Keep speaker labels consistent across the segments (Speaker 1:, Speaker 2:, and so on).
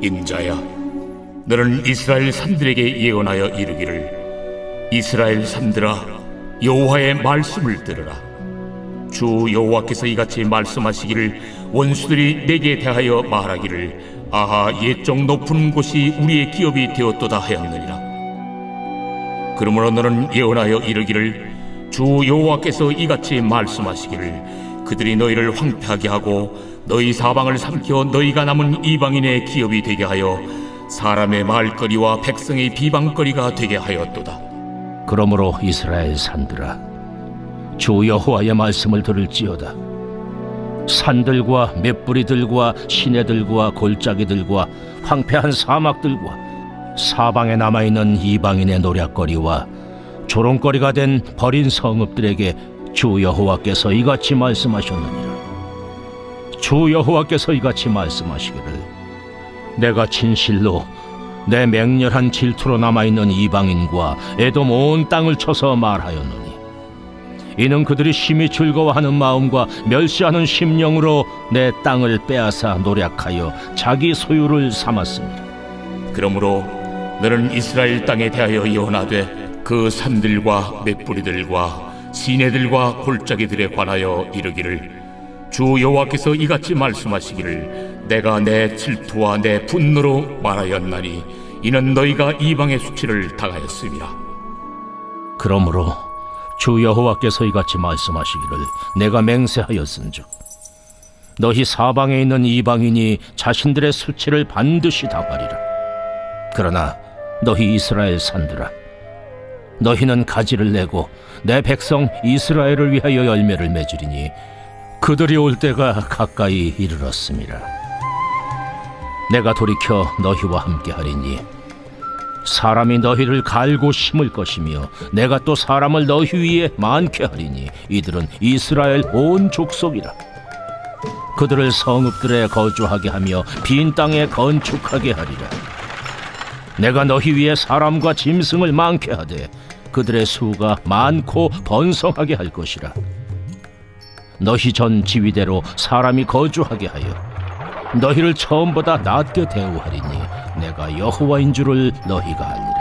Speaker 1: 인자야, 너는 이스라엘 산들에게 예언하여 이르기를, 이스라엘 산들아, 여호와의 말씀을 들으라. 주 여호와께서 이같이 말씀하시기를, 원수들이 내게 대하여 말하기를, 아하, 옛적 높은 곳이 우리의 기업이 되었도다 하였느니라. 그러므로 너는 예언하여 이르기를, 주 여호와께서 이같이 말씀하시기를, 그들이 너희를 황폐하게 하고 너희 사방을 삼켜 너희가 남은 이방인의 기업이 되게 하여 사람의 말거리와 백성의 비방거리가 되게 하였도다.
Speaker 2: 그러므로 이스라엘 산들아, 주 여호와의 말씀을 들을지어다. 산들과 맷뿌리들과 시내들과 골짜기들과 황폐한 사막들과 사방에 남아있는 이방인의 노략거리와 조롱거리가 된 버린 성읍들에게 주 여호와께서 이같이 말씀하셨느니라. 주 여호와께서 이같이 말씀하시기를, 내가 진실로 내 맹렬한 질투로 남아있는 이방인과 에돔 온 땅을 쳐서 말하였노니, 이는 그들이 심히 즐거워하는 마음과 멸시하는 심령으로 내 땅을 빼앗아 노략하여 자기 소유를 삼았습니다.
Speaker 1: 그러므로 너는 이스라엘 땅에 대하여 예언하되, 그 산들과 맷뿌리들과 시내들과 골짜기들에 관하여 이르기를, 주 여호와께서 이같이 말씀하시기를, 내가 내 질투와 내 분노로 말하였나니 이는 너희가 이방의 수치를 당하였음이라.
Speaker 2: 그러므로 주 여호와께서 이같이 말씀하시기를, 내가 맹세하였은즉 너희 사방에 있는 이방인이 자신들의 수치를 반드시 당하리라. 그러나 너희 이스라엘 산들아, 너희는 가지를 내고 내 백성 이스라엘을 위하여 열매를 맺으리니 그들이 올 때가 가까이 이르렀음이라. 내가 돌이켜 너희와 함께하리니 사람이 너희를 갈고 심을 것이며 내가 또 사람을 너희 위에 많게 하리니 이들은 이스라엘 온 족속이라. 그들을 성읍들에 거주하게 하며 빈 땅에 건축하게 하리라. 내가 너희 위에 사람과 짐승을 많게 하되 그들의 수가 많고 번성하게 할 것이라. 너희 전 지위대로 사람이 거주하게 하여 너희를 처음보다 낮게 대우하리니 내가 여호와인 줄을 너희가 알리라.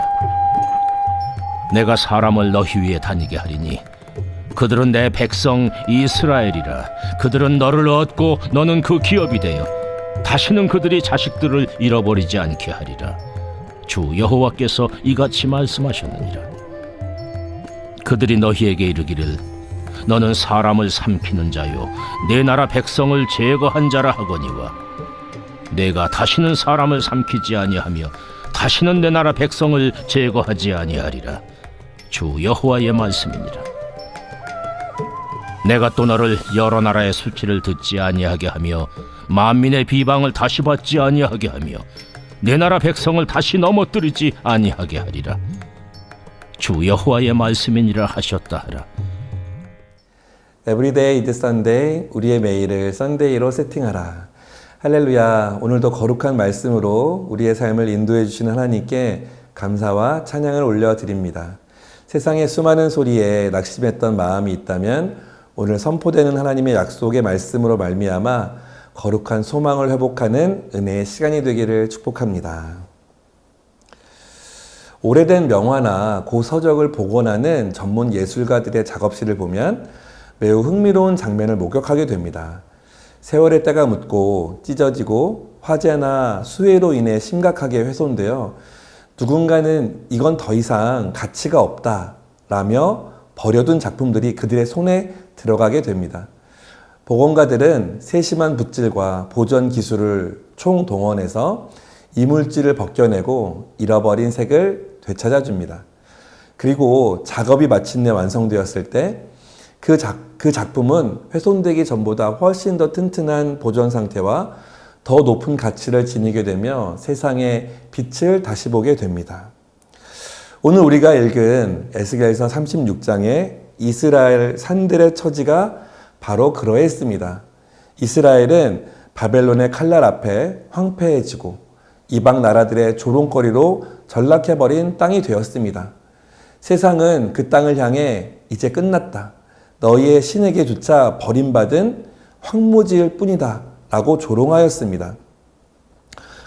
Speaker 2: 내가 사람을 너희 위에 다니게 하리니 그들은 내 백성 이스라엘이라. 그들은 너를 얻고 너는 그 기업이 되어 다시는 그들이 자식들을 잃어버리지 않게 하리라. 주 여호와께서 이같이 말씀하셨느니라. 그들이 너희에게 이르기를, 너는 사람을 삼키는 자요 내 나라 백성을 제거한 자라 하거니와, 내가 다시는 사람을 삼키지 아니하며 다시는 내 나라 백성을 제거하지 아니하리라. 주 여호와의 말씀이니라. 내가 또 너를 여러 나라의 수치를 듣지 아니하게 하며 만민의 비방을 다시 받지 아니하게 하며 내 나라 백성을 다시 넘어뜨리지 아니하게 하리라. 주 여호와의 말씀이니라 하셨다 하라.
Speaker 3: Everyday is Sunday, 우리의 매일을 썬데이로 세팅하라. 할렐루야. 오늘도 거룩한 말씀으로 우리의 삶을 인도해 주시는 하나님께 감사와 찬양을 올려드립니다. 세상의 수많은 소리에 낙심했던 마음이 있다면 오늘 선포되는 하나님의 약속의 말씀으로 말미암아 거룩한 소망을 회복하는 은혜의 시간이 되기를 축복합니다. 오래된 명화나 고서적을 복원하는 전문 예술가들의 작업실을 보면 매우 흥미로운 장면을 목격하게 됩니다. 세월의 때가 묻고 찢어지고 화재나 수해로 인해 심각하게 훼손되어 누군가는 이건 더 이상 가치가 없다 라며 버려둔 작품들이 그들의 손에 들어가게 됩니다. 복원가들은 세심한 붓질과 보존 기술을 총동원해서 이물질을 벗겨내고 잃어버린 색을 되찾아줍니다. 그리고 작업이 마침내 완성되었을 때 그 작품은 훼손되기 전보다 훨씬 더 튼튼한 보존 상태와 더 높은 가치를 지니게 되며 세상의 빛을 다시 보게 됩니다. 오늘 우리가 읽은 에스겔서 36장의 이스라엘 산들의 처지가 바로 그러했습니다. 이스라엘은 바벨론의 칼날 앞에 황폐해지고 이방 나라들의 조롱거리로 전락해버린 땅이 되었습니다. 세상은 그 땅을 향해 이제 끝났다. 너희의 신에게조차 버림받은 황무지일 뿐이다 라고 조롱하였습니다.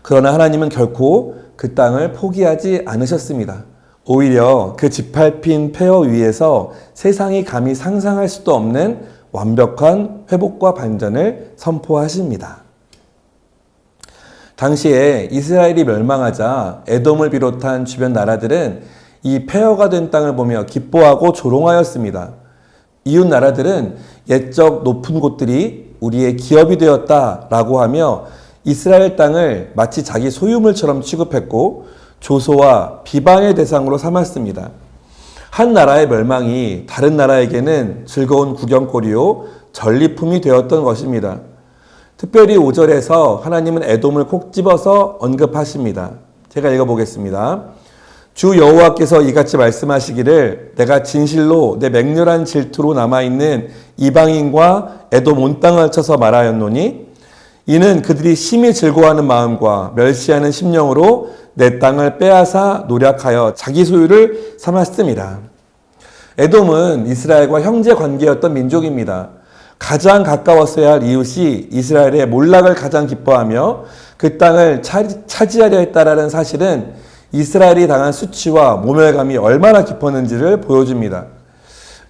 Speaker 3: 그러나 하나님은 결코 그 땅을 포기하지 않으셨습니다. 오히려 그 짓밟힌 폐허 위에서 세상이 감히 상상할 수도 없는 완벽한 회복과 반전을 선포하십니다. 당시에 이스라엘이 멸망하자 에돔을 비롯한 주변 나라들은 이 폐허가 된 땅을 보며 기뻐하고 조롱하였습니다. 이웃 나라들은 옛적 높은 곳들이 우리의 기업이 되었다라고 하며 이스라엘 땅을 마치 자기 소유물처럼 취급했고 조소와 비방의 대상으로 삼았습니다. 한 나라의 멸망이 다른 나라에게는 즐거운 구경거리요 전리품이 되었던 것입니다. 특별히 5절에서 하나님은 에돔을 콕 집어서 언급하십니다. 제가 읽어보겠습니다. 주 여호와께서 이같이 말씀하시기를 내가 진실로 내 맹렬한 질투로 남아있는 이방인과 에돔 온 땅을 쳐서 말하였노니 이는 그들이 심히 즐거워하는 마음과 멸시하는 심령으로 내 땅을 빼앗아 노략하여 자기 소유를 삼았습니다. 에돔은 이스라엘과 형제 관계였던 민족입니다. 가장 가까웠어야 할 이웃이 이스라엘의 몰락을 가장 기뻐하며 그 땅을 차지하려 했다라는 사실은 이스라엘이 당한 수치와 모멸감이 얼마나 깊었는지를 보여줍니다.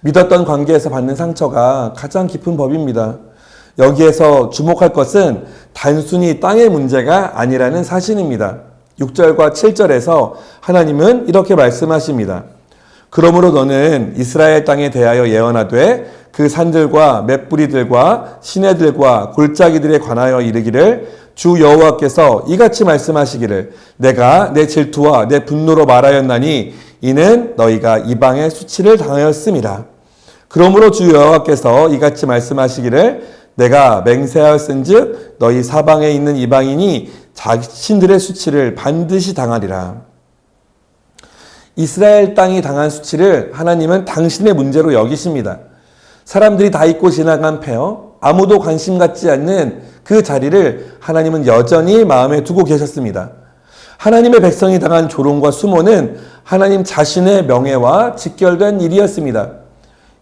Speaker 3: 믿었던 관계에서 받는 상처가 가장 깊은 법입니다. 여기에서 주목할 것은 단순히 땅의 문제가 아니라는 사실입니다. 6절과 7절에서 하나님은 이렇게 말씀하십니다. 그러므로 너는 이스라엘 땅에 대하여 예언하되 그 산들과 맷뿌리들과 시내들과 골짜기들에 관하여 이르기를 주 여호와께서 이같이 말씀하시기를 내가 내 질투와 내 분노로 말하였나니 이는 너희가 이방의 수치를 당하였음이라. 그러므로 주 여호와께서 이같이 말씀하시기를 내가 맹세하였은즉 너희 사방에 있는 이방인이 자신들의 수치를 반드시 당하리라. 이스라엘 땅이 당한 수치를 하나님은 당신의 문제로 여기십니다. 사람들이 다 잊고 지나간 폐허, 아무도 관심 갖지 않는 그 자리를 하나님은 여전히 마음에 두고 계셨습니다. 하나님의 백성이 당한 조롱과 수모는 하나님 자신의 명예와 직결된 일이었습니다.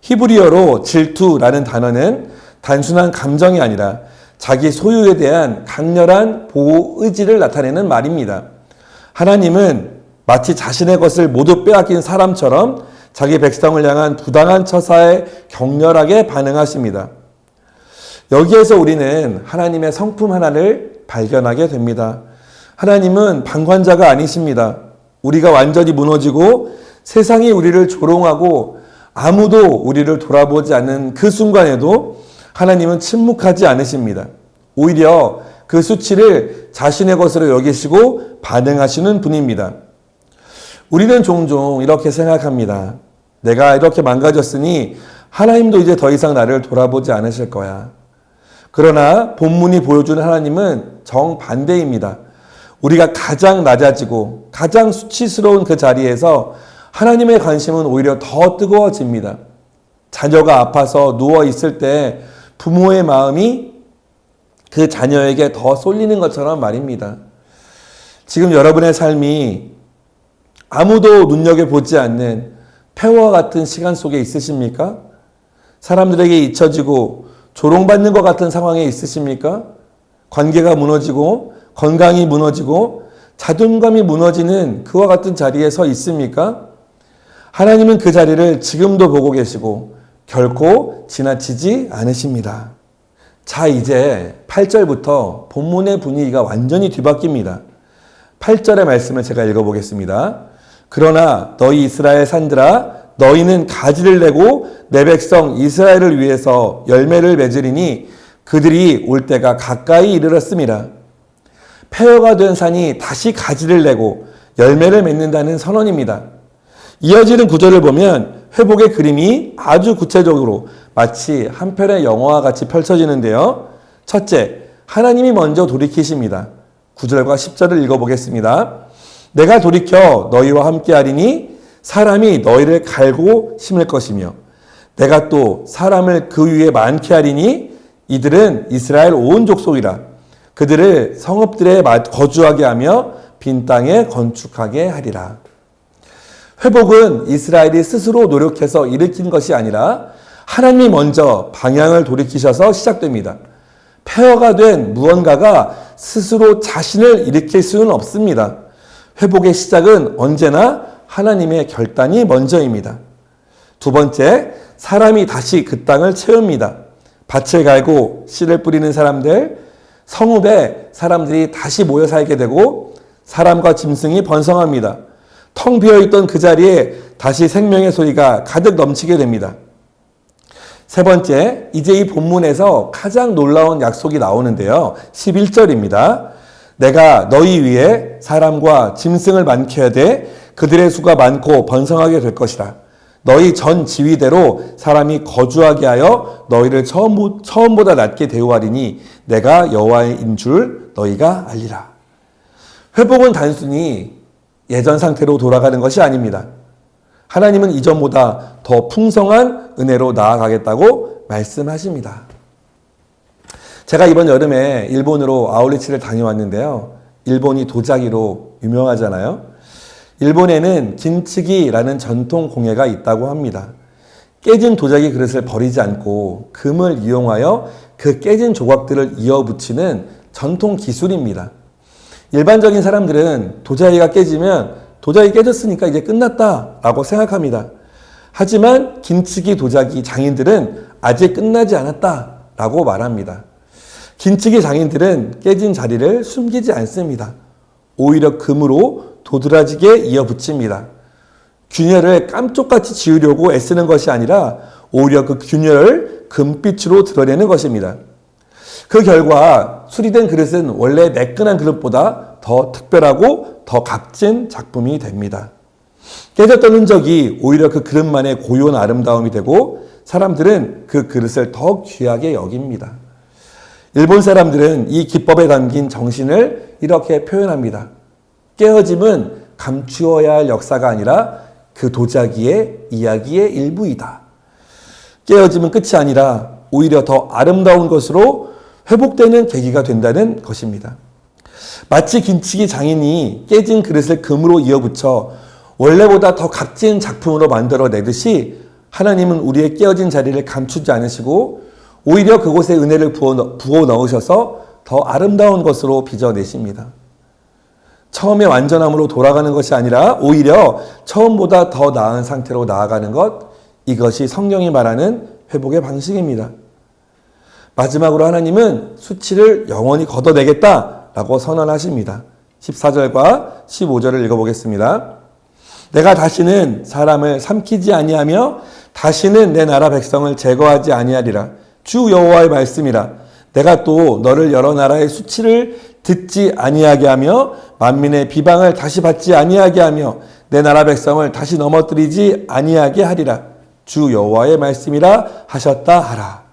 Speaker 3: 히브리어로 질투라는 단어는 단순한 감정이 아니라 자기 소유에 대한 강렬한 보호 의지를 나타내는 말입니다. 하나님은 마치 자신의 것을 모두 빼앗긴 사람처럼 자기 백성을 향한 부당한 처사에 격렬하게 반응하십니다. 여기에서 우리는 하나님의 성품 하나를 발견하게 됩니다. 하나님은 방관자가 아니십니다. 우리가 완전히 무너지고 세상이 우리를 조롱하고 아무도 우리를 돌아보지 않는 그 순간에도 하나님은 침묵하지 않으십니다. 오히려 그 수치를 자신의 것으로 여기시고 반응하시는 분입니다. 우리는 종종 이렇게 생각합니다. 내가 이렇게 망가졌으니 하나님도 이제 더 이상 나를 돌아보지 않으실 거야. 그러나 본문이 보여주는 하나님은 정반대입니다. 우리가 가장 낮아지고 가장 수치스러운 그 자리에서 하나님의 관심은 오히려 더 뜨거워집니다. 자녀가 아파서 누워 있을 때 부모의 마음이 그 자녀에게 더 쏠리는 것처럼 말입니다. 지금 여러분의 삶이 아무도 눈여겨보지 않는 폐허와 같은 시간 속에 있으십니까? 사람들에게 잊혀지고 조롱받는 것 같은 상황에 있으십니까? 관계가 무너지고 건강이 무너지고 자존감이 무너지는 그와 같은 자리에 서 있습니까? 하나님은 그 자리를 지금도 보고 계시고 결코 지나치지 않으십니다. 자, 이제 8절부터 본문의 분위기가 완전히 뒤바뀝니다. 8절의 말씀을 제가 읽어보겠습니다. 그러나 너희 이스라엘 산들아 너희는 가지를 내고 내 백성 이스라엘을 위해서 열매를 맺으리니 그들이 올 때가 가까이 이르렀음이라. 폐허가 된 산이 다시 가지를 내고 열매를 맺는다는 선언입니다. 이어지는 구절을 보면 회복의 그림이 아주 구체적으로 마치 한 편의 영화와 같이 펼쳐지는데요. 첫째, 하나님이 먼저 돌이키십니다. 9절과 10절을 읽어보겠습니다. 내가 돌이켜 너희와 함께하리니 사람이 너희를 갈고 심을 것이며 내가 또 사람을 그 위에 많게 하리니 이들은 이스라엘 온 족속이라. 그들을 성읍들에 거주하게 하며 빈 땅에 건축하게 하리라. 회복은 이스라엘이 스스로 노력해서 일으킨 것이 아니라 하나님이 먼저 방향을 돌이키셔서 시작됩니다. 폐허가 된 무언가가 스스로 자신을 일으킬 수는 없습니다. 회복의 시작은 언제나 하나님의 결단이 먼저입니다. 두 번째, 사람이 다시 그 땅을 채웁니다. 밭을 갈고 씨를 뿌리는 사람들, 성읍에 사람들이 다시 모여 살게 되고 사람과 짐승이 번성합니다. 텅 비어있던 그 자리에 다시 생명의 소리가 가득 넘치게 됩니다. 세 번째, 이제 이 본문에서 가장 놀라운 약속이 나오는데요. 11절입니다. 내가 너희 위에 사람과 짐승을 많게 하되 그들의 수가 많고 번성하게 될 것이라. 너희 전 지위대로 사람이 거주하게 하여 너희를 처음보다 낮게 대우하리니 내가 여호와인 줄 너희가 알리라. 회복은 단순히 예전 상태로 돌아가는 것이 아닙니다. 하나님은 이전보다 더 풍성한 은혜로 나아가겠다고 말씀하십니다. 제가 이번 여름에 일본으로 아울리치를 다녀왔는데요. 일본이 도자기로 유명하잖아요. 일본에는 긴츠기라는 전통 공예가 있다고 합니다. 깨진 도자기 그릇을 버리지 않고 금을 이용하여 그 깨진 조각들을 이어붙이는 전통 기술입니다. 일반적인 사람들은 도자기가 깨지면 도자기 깨졌으니까 이제 끝났다라고 생각합니다. 하지만 긴츠기 도자기 장인들은 아직 끝나지 않았다라고 말합니다. 긴츠기 장인들은 깨진 자리를 숨기지 않습니다. 오히려 금으로 도드라지게 이어붙입니다. 균열을 깜쪽같이 지우려고 애쓰는 것이 아니라 오히려 그 균열을 금빛으로 드러내는 것입니다. 그 결과 수리된 그릇은 원래 매끈한 그릇보다 더 특별하고 더 값진 작품이 됩니다. 깨졌던 흔적이 오히려 그 그릇만의 고요한 아름다움이 되고 사람들은 그 그릇을 더 귀하게 여깁니다. 일본 사람들은 이 기법에 담긴 정신을 이렇게 표현합니다. 깨어짐은 감추어야 할 역사가 아니라 그 도자기의 이야기의 일부이다. 깨어짐은 끝이 아니라 오히려 더 아름다운 것으로 회복되는 계기가 된다는 것입니다. 마치 긴츠기 장인이 깨진 그릇을 금으로 이어붙여 원래보다 더 값진 작품으로 만들어내듯이 하나님은 우리의 깨어진 자리를 감추지 않으시고 오히려 그곳에 은혜를 부어 넣으셔서 더 아름다운 것으로 빚어내십니다. 처음에 완전함으로 돌아가는 것이 아니라 오히려 처음보다 더 나은 상태로 나아가는 것, 이것이 성경이 말하는 회복의 방식입니다. 마지막으로 하나님은 수치를 영원히 걷어내겠다라고 선언하십니다. 14절과 15절을 읽어보겠습니다. 내가 다시는 사람을 삼키지 아니하며 다시는 내 나라 백성을 제거하지 아니하리라. 주 여호와의 말씀이라. 내가 또 너를 여러 나라의 수치를 듣지 아니하게 하며 만민의 비방을 다시 받지 아니하게 하며 내 나라 백성을 다시 넘어뜨리지 아니하게 하리라. 주 여호와의 말씀이라 하셨다 하라.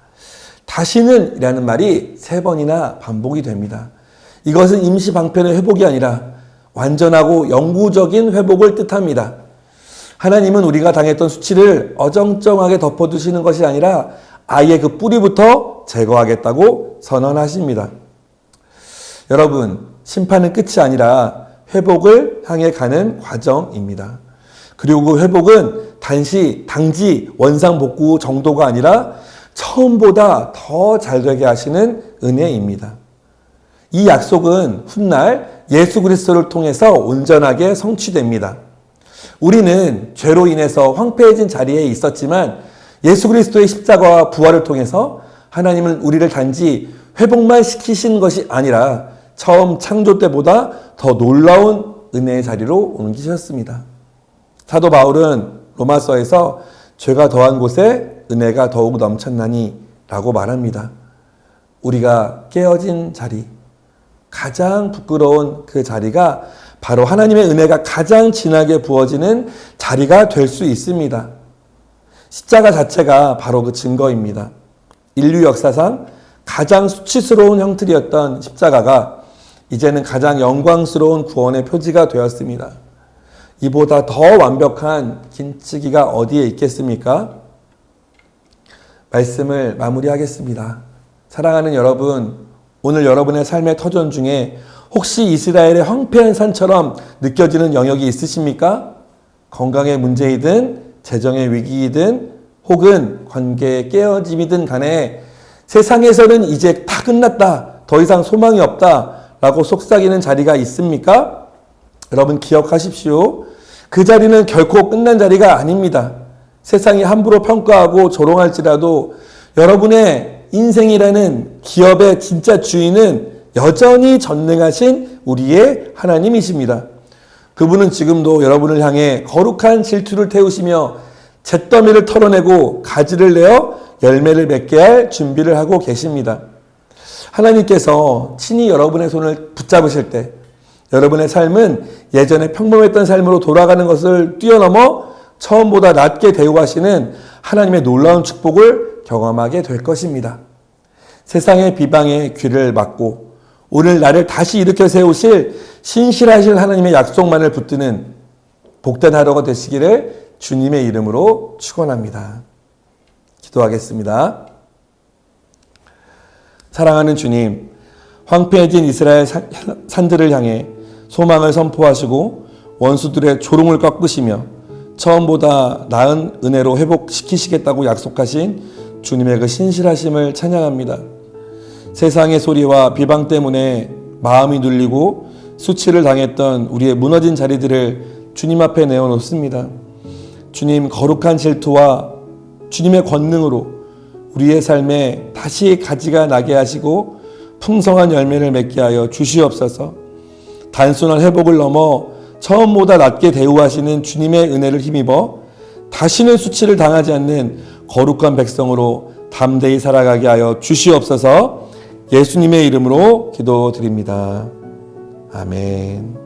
Speaker 3: 다시는 이라는 말이 3번이나 반복이 됩니다. 이것은 임시 방편의 회복이 아니라 완전하고 영구적인 회복을 뜻합니다. 하나님은 우리가 당했던 수치를 어정쩡하게 덮어두시는 것이 아니라 아예 그 뿌리부터 제거하겠다고 선언하십니다. 여러분, 심판은 끝이 아니라 회복을 향해 가는 과정입니다. 그리고 그 회복은 단지 원상복구 정도가 아니라 처음보다 더 잘되게 하시는 은혜입니다. 이 약속은 훗날 예수 그리스도를 통해서 온전하게 성취됩니다. 우리는 죄로 인해서 황폐해진 자리에 있었지만 예수 그리스도의 십자가와 부활을 통해서 하나님은 우리를 단지 회복만 시키신 것이 아니라 처음 창조 때보다 더 놀라운 은혜의 자리로 옮기셨습니다. 사도 바울은 로마서에서 죄가 더한 곳에 은혜가 더욱 넘쳤나니 라고 말합니다. 우리가 깨어진 자리, 가장 부끄러운 그 자리가 바로 하나님의 은혜가 가장 진하게 부어지는 자리가 될 수 있습니다. 십자가 자체가 바로 그 증거입니다. 인류 역사상 가장 수치스러운 형틀이었던 십자가가 이제는 가장 영광스러운 구원의 표지가 되었습니다. 이보다 더 완벽한 긴츠기가 어디에 있겠습니까? 말씀을 마무리하겠습니다. 사랑하는 여러분, 오늘 여러분의 삶의 터전 중에 혹시 이스라엘의 황폐한 산처럼 느껴지는 영역이 있으십니까? 건강의 문제이든 재정의 위기이든 혹은 관계의 깨어짐이든 간에 세상에서는 이제 다 끝났다, 더 이상 소망이 없다 라고 속삭이는 자리가 있습니까? 여러분 기억하십시오. 그 자리는 결코 끝난 자리가 아닙니다. 세상이 함부로 평가하고 조롱할지라도 여러분의 인생이라는 기업의 진짜 주인은 여전히 전능하신 우리의 하나님이십니다. 그분은 지금도 여러분을 향해 거룩한 질투를 태우시며 잿더미를 털어내고 가지를 내어 열매를 맺게 할 준비를 하고 계십니다. 하나님께서 친히 여러분의 손을 붙잡으실 때 여러분의 삶은 예전에 평범했던 삶으로 돌아가는 것을 뛰어넘어 처음보다 낮게 대우하시는 하나님의 놀라운 축복을 경험하게 될 것입니다. 세상의 비방에 귀를 막고 오늘 나를 다시 일으켜 세우실 신실하실 하나님의 약속만을 붙드는 복된 하루가 되시기를 주님의 이름으로 축원합니다. 기도하겠습니다. 사랑하는 주님, 황폐해진 이스라엘 산들을 향해 소망을 선포하시고 원수들의 조롱을 꺾으시며 처음보다 나은 은혜로 회복시키시겠다고 약속하신 주님의 그 신실하심을 찬양합니다. 세상의 소리와 비방 때문에 마음이 눌리고 수치를 당했던 우리의 무너진 자리들을 주님 앞에 내어놓습니다. 주님 거룩한 질투와 주님의 권능으로 우리의 삶에 다시 가지가 나게 하시고 풍성한 열매를 맺게 하여 주시옵소서. 단순한 회복을 넘어 처음보다 낮게 대우하시는 주님의 은혜를 힘입어 다시는 수치를 당하지 않는 거룩한 백성으로 담대히 살아가게 하여 주시옵소서. 예수님의 이름으로 기도드립니다. 아멘.